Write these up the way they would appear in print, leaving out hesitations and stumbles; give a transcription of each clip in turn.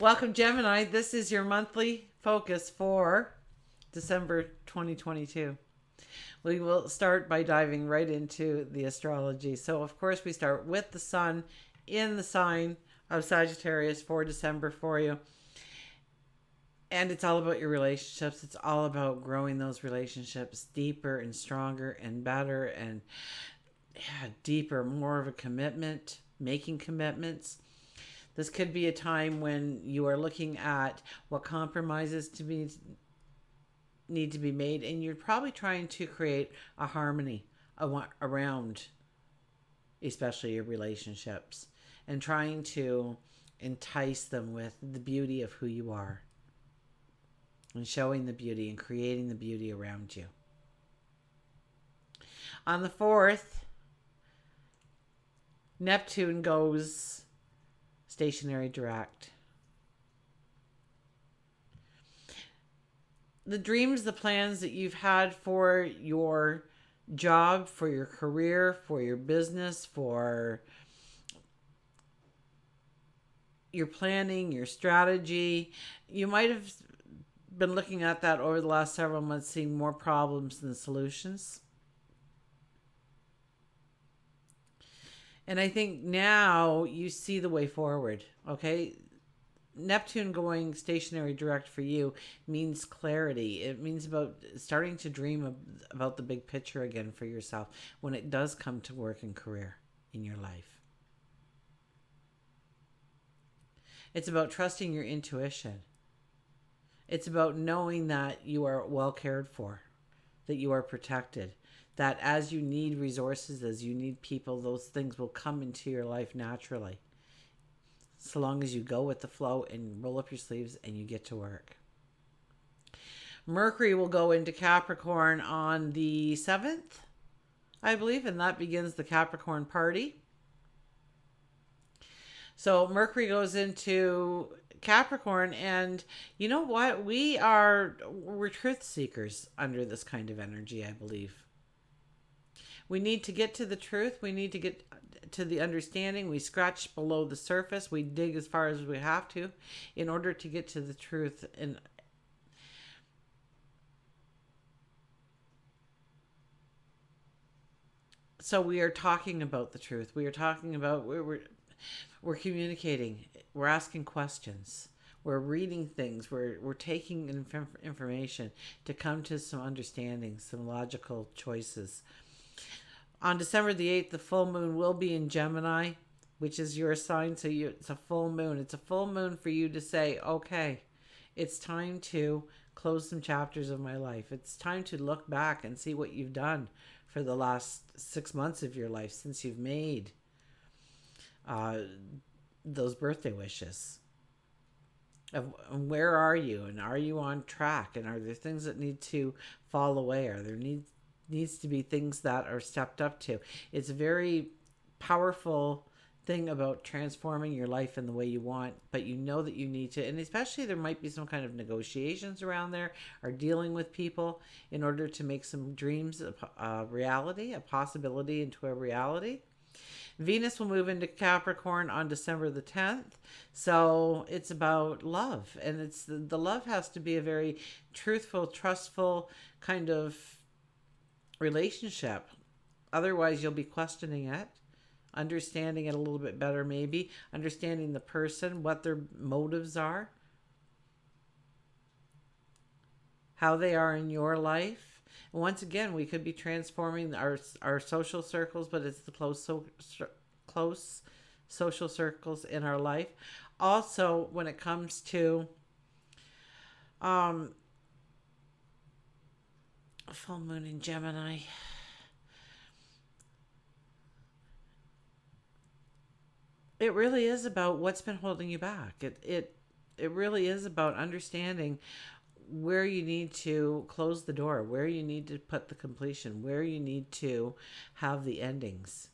Welcome, Gemini. This is your monthly focus for December 2022. We will start by diving right into the astrology. So, of course, we start with the sun in the sign of Sagittarius for December for you. And it's all about your relationships. It's all about growing those relationships deeper and stronger and better and deeper, more of a commitment, making commitments. This could be a time when you are looking at what compromises need to be made, and you're probably trying to create a harmony around, especially your relationships, and trying to entice them with the beauty of who you are, and showing the beauty and creating the beauty around you. On the 4th, Neptune goes stationary direct. The dreams, the plans that you've had for your job, for your career, for your business, for your planning, your strategy, you might have been looking at that over the last several months, seeing more problems than solutions. And I think now you see the way forward, okay? Neptune going stationary direct for you means clarity. It means about starting to dream about the big picture again for yourself when it does come to work and career in your life. It's about trusting your intuition. It's about knowing that you are well cared for, that you are protected, that as you need resources, as you need people, those things will come into your life naturally. So long as you go with the flow and roll up your sleeves and you get to work. Mercury will go into Capricorn on the 7th, I believe, and that begins the Capricorn party. So Mercury goes into Capricorn, and you know what? We're truth seekers under this kind of energy, I believe. We need to get to the truth. We need to get to the understanding. We scratch below the surface. We dig as far as we have to in order to get to the truth. And so we are talking about the truth. We are talking about we're communicating. We're asking questions. We're reading things. We're taking information to come to some understanding, some logical choices. On December the 8th, the full moon will be in Gemini, which is your sign. So it's a full moon. It's a full moon for you to say, okay, it's time to close some chapters of my life. It's time to look back and see what you've done for the last 6 months of your life since you've made those birthday wishes. Where are you? And are you on track? And are there things that need to fall away? Are there needs to be things that are stepped up to? It's a very powerful thing about transforming your life in the way you want, but you know that you need to, and especially there might be some kind of negotiations around there or dealing with people in order to make some dreams a reality, a possibility into a reality. Venus will move into Capricorn on December the 10th. So it's about love. And it's the love has to be a very truthful, trustful kind of relationship. Otherwise, you'll be questioning it, understanding it a little bit better, maybe, understanding the person, what their motives are, how they are in your life. And once again, we could be transforming our social circles, but it's the close social circles in our life. Also, when it comes to full moon in Gemini, it really is about what's been holding you back. It really is about understanding where you need to close the door, where you need to put the completion, where you need to have the endings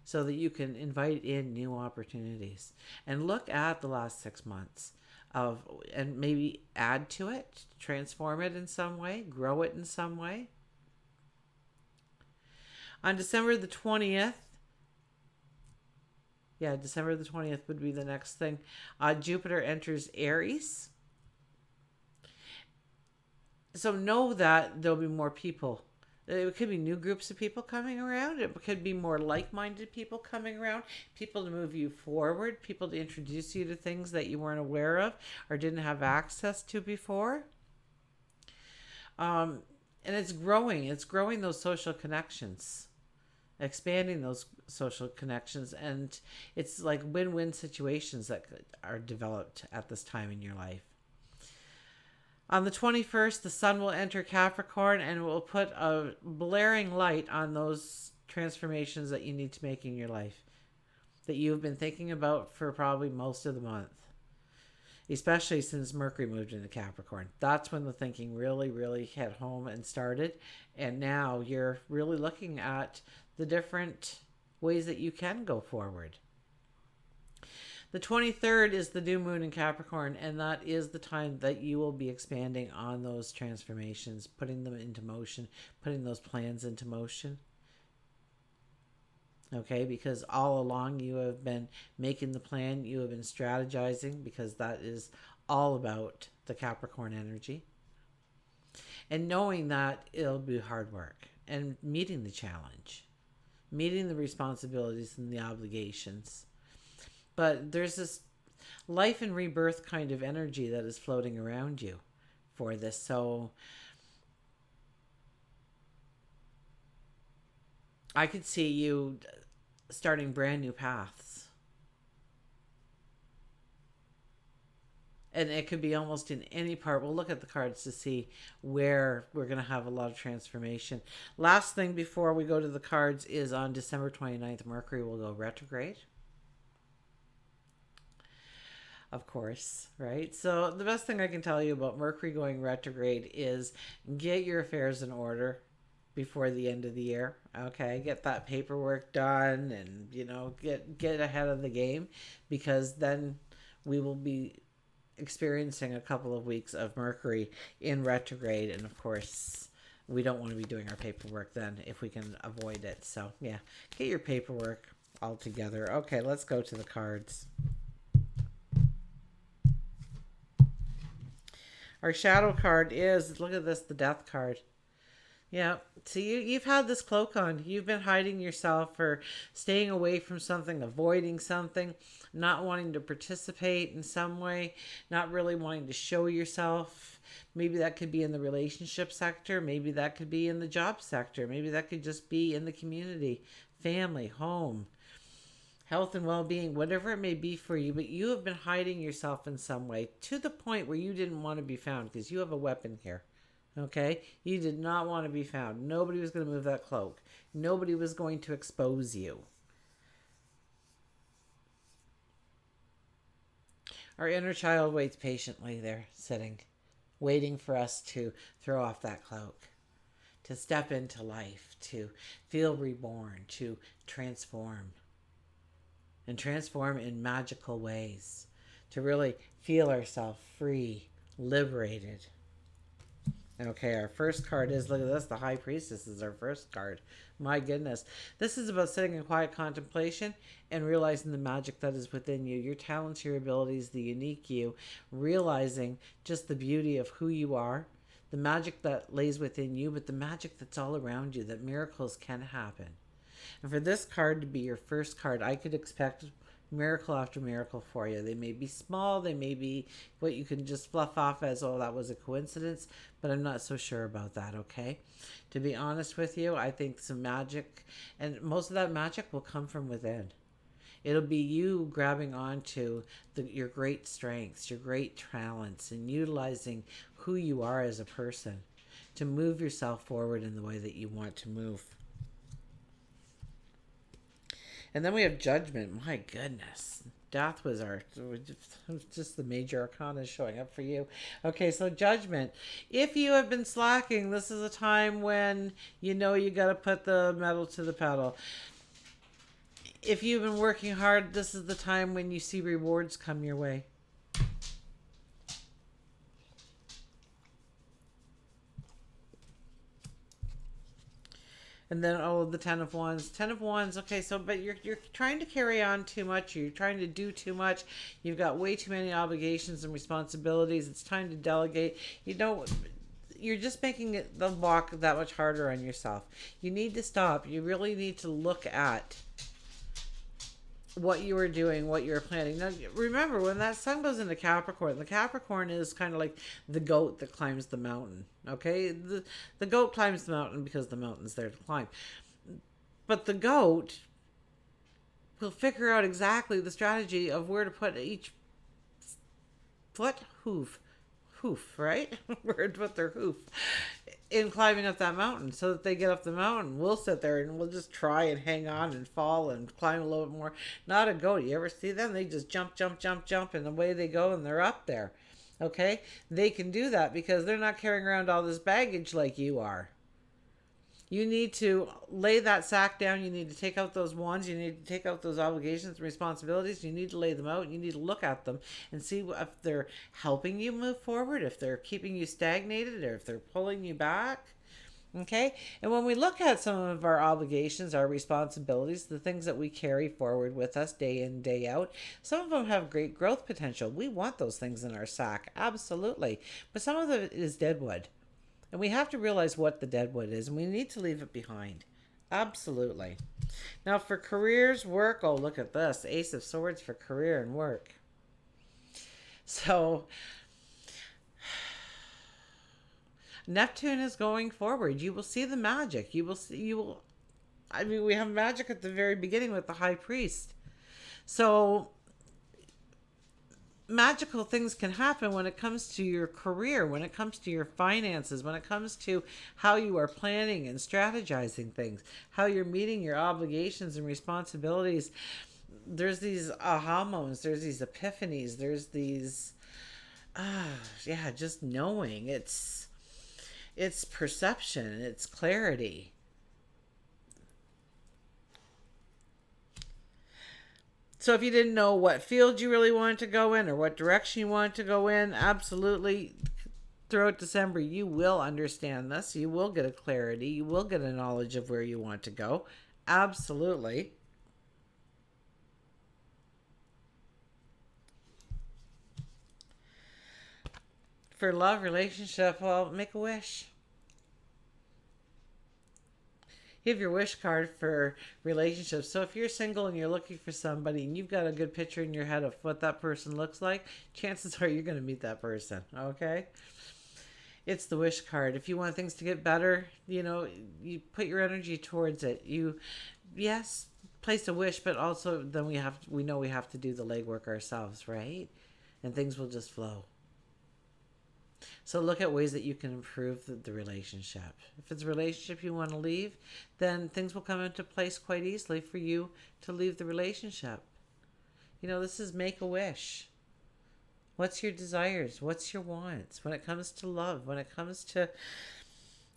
so that you can invite in new opportunities. And look at the last 6 months and maybe add to it, transform it in some way, grow it in some way. On December the 20th, Yeah, December the 20th would be the next thing. Jupiter enters Aries. So know that there'll be more people. It could be new groups of people coming around. It could be more like minded people coming around, people to move you forward, people to introduce you to things that you weren't aware of or didn't have access to before. Um, and it's growing those social connections, expanding those social connections. And it's like win win situations that are developed at this time in your life. On the 21st, the sun will enter Capricorn and will put a blaring light on those transformations that you need to make in your life that you've been thinking about for probably most of the month, especially since Mercury moved into Capricorn. That's when the thinking really, really hit home and started. And now you're really looking at the different ways that you can go forward. The 23rd is the new moon in Capricorn, and that is the time that you will be expanding on those transformations, putting them into motion, putting those plans into motion. Okay, because all along you have been making the plan, you have been strategizing, because that is all about the Capricorn energy. And knowing that it'll be hard work and meeting the challenge, meeting the responsibilities and the obligations. But there's this life and rebirth kind of energy that is floating around you for this. So I could see you starting brand new paths. And it could be almost in any part. We'll look at the cards to see where we're going to have a lot of transformation. Last thing before we go to the cards is on December 29th, Mercury will go retrograde. Of course, right? So the best thing I can tell you about Mercury going retrograde is get your affairs in order before the end of the year. Okay, get that paperwork done, and get ahead of the game, because then we will be experiencing a couple of weeks of Mercury in retrograde, and of course we don't want to be doing our paperwork then if we can avoid it. So yeah, get your paperwork all together. Okay, let's go to the cards. Our shadow card is, look at this, the death card. Yeah, so you've had this cloak on. You've been hiding yourself, or staying away from something, avoiding something, not wanting to participate in some way, not really wanting to show yourself. Maybe that could be in the relationship sector. Maybe that could be in the job sector. Maybe that could just be in the community, family, home, health and well-being, whatever it may be for you. But you have been hiding yourself in some way to the point where you didn't want to be found, because you have a weapon here. Okay, you did not want to be found. Nobody was going to move that cloak. Nobody was going to expose you. Our inner child waits patiently there, sitting, waiting for us to throw off that cloak, to step into life, to feel reborn, to transform, and transform in magical ways, to really feel ourselves free, liberated. Okay, our first card is, look at this, the High Priestess is our first card. My goodness. This is about sitting in quiet contemplation and realizing the magic that is within you, your talents, your abilities, the unique you, realizing just the beauty of who you are, the magic that lays within you, but the magic that's all around you, that miracles can happen. And for this card to be your first card, I could expect miracle after miracle for you. They may be small, they may be what you can just fluff off as, oh, that was a coincidence, but I'm not so sure about that. Okay, to be honest with you, I think some magic, and most of that magic will come from within. It'll be you grabbing onto your great strengths, your great talents, and utilizing who you are as a person to move yourself forward in the way that you want to move. And then we have Judgment. My goodness. Death was just the major arcana showing up for you. Okay, so Judgment. If you have been slacking, this is a time when you got to put the metal to the pedal. If you've been working hard, this is the time when you see rewards come your way. And then the 10 of Wands. 10 of Wands. Okay, so but you're trying to carry on too much. You're trying to do too much. You've got way too many obligations and responsibilities. It's time to delegate. You know, you're just making the walk that much harder on yourself. You need to stop. You really need to look at what you were doing, what you were planning. Now, remember, when that sun goes into Capricorn, the Capricorn is kind of like the goat that climbs the mountain. Okay, the goat climbs the mountain because the mountain's there to climb. But the goat will figure out exactly the strategy of where to put each foot, hoof, right? Where to put their hoof in climbing up that mountain, so that they get up the mountain. We'll sit there and we'll just try and hang on and fall and climb a little bit more. Not a goat. You ever see them? They just jump, and away they go, and they're up there. Okay? They can do that because they're not carrying around all this baggage like you are. You need to lay that sack down. You need to take out those wands. You need to take out those obligations and responsibilities. You need to lay them out. You need to look at them and see if they're helping you move forward, if they're keeping you stagnated, or if they're pulling you back. Okay? And when we look at some of our obligations, our responsibilities, the things that we carry forward with us day in, day out, some of them have great growth potential. We want those things in our sack. Absolutely. But some of it is deadwood. And we have to realize what the deadwood is, and we need to leave it behind. Absolutely. Now, for careers, work, oh, look at this. Ace of Swords for career and work. So, Neptune is going forward. You will see the magic. I mean, we have magic at the very beginning with the High Priest. So, magical things can happen when it comes to your career, when it comes to your finances, when it comes to how you are planning and strategizing things, how you're meeting your obligations and responsibilities. There's these aha moments, there's these epiphanies, there's these just knowing. It's perception, it's clarity. So if you didn't know what field you really wanted to go in or what direction you wanted to go in, absolutely, throughout December, you will understand this. You will get a clarity. You will get a knowledge of where you want to go. Absolutely. For love, relationship, well, make a wish. You have your wish card for relationships. So if you're single and you're looking for somebody and you've got a good picture in your head of what that person looks like, chances are you're going to meet that person. Okay? It's the wish card. If you want things to get better, you put your energy towards it. Yes, place a wish, but also then we know we have to do the legwork ourselves, right? And things will just flow. So look at ways that you can improve the relationship. If it's a relationship you want to leave, then things will come into place quite easily for you to leave the relationship. This is make a wish. What's your desires? What's your wants? When it comes to love, when it comes to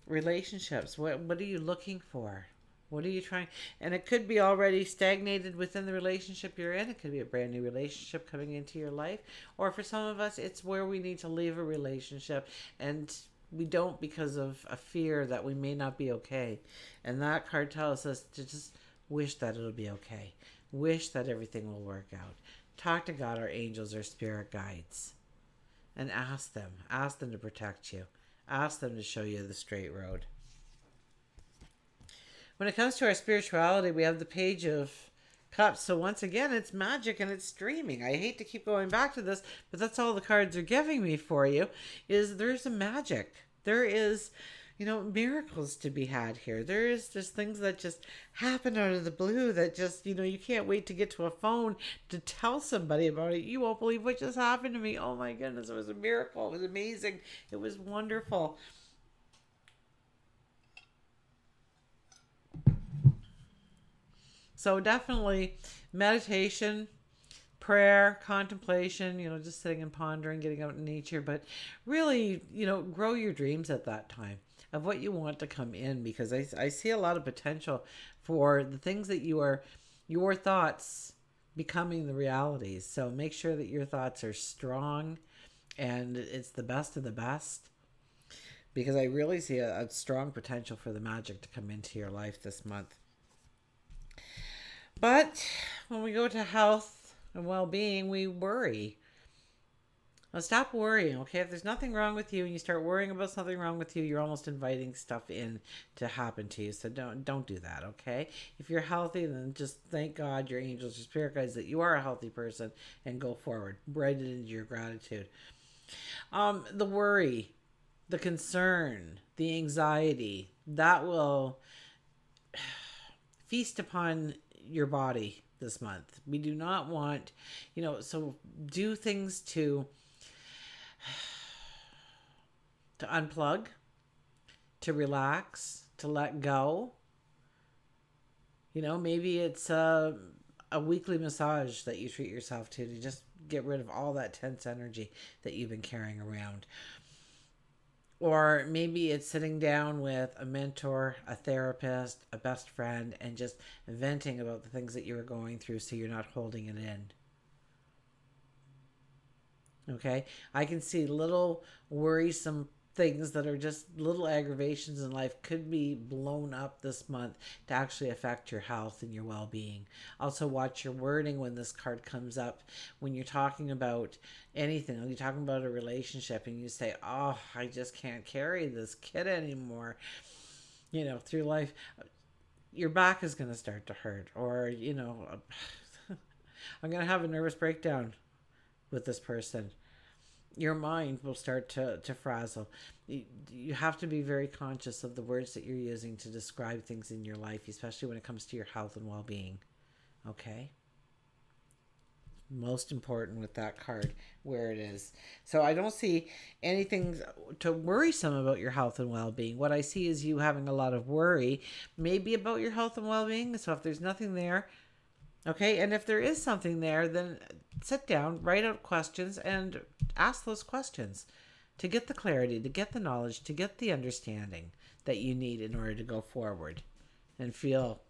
relationships, what are you looking for? What are you trying? And it could be already stagnated within the relationship you're in. It could be a brand new relationship coming into your life. Or for some of us, it's where we need to leave a relationship. And we don't because of a fear that we may not be okay. And that card tells us to just wish that it'll be okay. Wish that everything will work out. Talk to God, our angels, our spirit guides. And ask them. Ask them to protect you. Ask them to show you the straight road. When it comes to our spirituality, we have the Page of Cups. So once again, it's magic and it's streaming. I hate to keep going back to this, but that's all the cards are giving me for you, is there's a magic. There is, miracles to be had here. There's things that just happen out of the blue that just, you can't wait to get to a phone to tell somebody about it. You won't believe what just happened to me. Oh my goodness, it was a miracle. It was amazing. It was wonderful. So definitely meditation, prayer, contemplation, just sitting and pondering, getting out in nature, but really, grow your dreams at that time of what you want to come in, because I see a lot of potential for the things that your thoughts becoming the realities. So make sure that your thoughts are strong and it's the best of the best. because I really see a strong potential for the magic to come into your life this month. But when we go to health and well-being, we worry. Now stop worrying, okay? If there's nothing wrong with you and you start worrying about something wrong with you, you're almost inviting stuff in to happen to you. So don't do that, okay? If you're healthy, then just thank God, your angels, your spirit guides, that you are a healthy person, and go forward. Write it into your gratitude. The worry, the concern, the anxiety, that will feast upon your body this month. We do not want, so do things to unplug, to relax, to let go. Maybe it's a weekly massage that you treat yourself to just get rid of all that tense energy that you've been carrying around. Or maybe it's sitting down with a mentor, a therapist, a best friend, and just venting about the things that you were going through so you're not holding it in. Okay? I can see little worrisome things that are just little aggravations in life could be blown up this month to actually affect your health and your well-being. Also, watch your wording when this card comes up. When you're talking about anything, when you're talking about a relationship and you say, oh, I just can't carry this kid anymore, through life, your back is going to start to hurt. Or, I'm going to have a nervous breakdown with this person. Your mind will start to frazzle. You have to be very conscious of the words that you're using to describe things in your life, especially when it comes to your health and well-being. Okay? Most important with that card, where it is. So I don't see anything to worrisome about your health and well-being. What I see is you having a lot of worry, maybe about your health and well-being. So if there's nothing there, okay, and if there is something there, then sit down, write out questions, and ask those questions to get the clarity, to get the knowledge, to get the understanding that you need in order to go forward and feel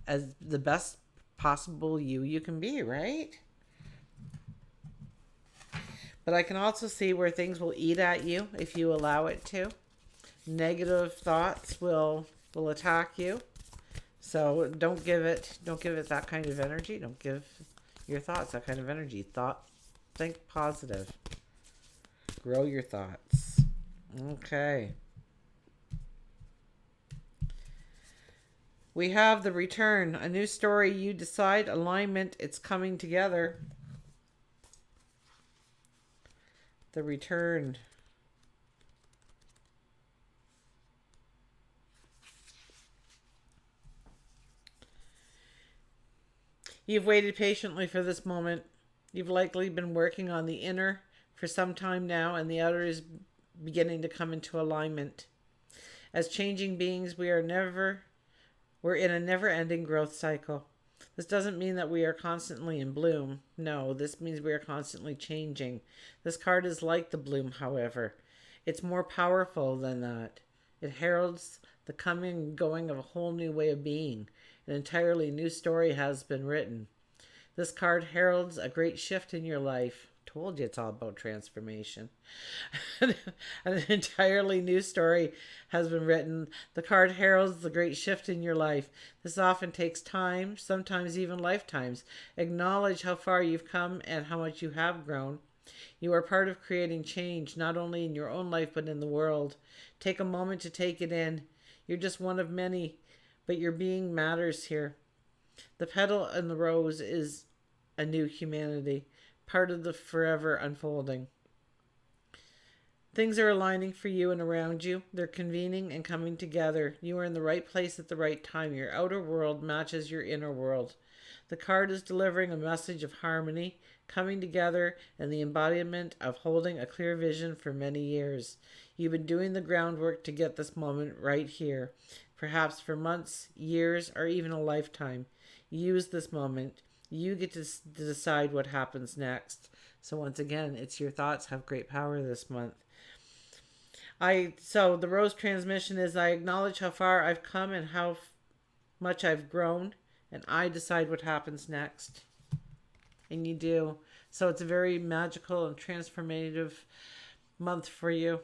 as the best possible you can be, right? But I can also see where things will eat at you if you allow it to. Negative thoughts will attack you. So don't give it that kind of energy. Don't give your thoughts that kind of energy. Think positive. Grow your thoughts. Okay. We have the return. A new story. You decide. Alignment. It's coming together. The return. You've waited patiently for this moment. You've likely been working on the inner for some time now, and the outer is beginning to come into alignment. As changing beings, we're in a never-ending growth cycle. This doesn't mean that we are constantly in bloom. No, this means we are constantly changing. This card is like the bloom, however. It's more powerful than that. It heralds the coming and going of a whole new way of being. An entirely new story has been written. This card heralds a great shift in your life. Told you it's all about transformation. An entirely new story has been written. The card heralds the great shift in your life. This often takes time, sometimes even lifetimes. Acknowledge how far you've come and how much you have grown. You are part of creating change, not only in your own life, but in the world. Take a moment to take it in. You're just one of many, but your being matters here. The petal and the rose is a new humanity, part of the forever unfolding. Things are aligning for you and around you. They're convening and coming together. You are in the right place at the right time. Your outer world matches your inner world. The card is delivering a message of harmony, coming together, and the embodiment of holding a clear vision for many years. You've been doing the groundwork to get this moment right here, perhaps for months, years, or even a lifetime. Use this moment. You get to decide what happens next. So once again, it's your thoughts have great power this month. So the rose transmission is, I acknowledge how far I've come and how much I've grown, and I decide what happens next. And you do. So it's a very magical and transformative month for you.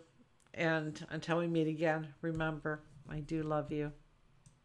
And until we meet again, remember, I do love you.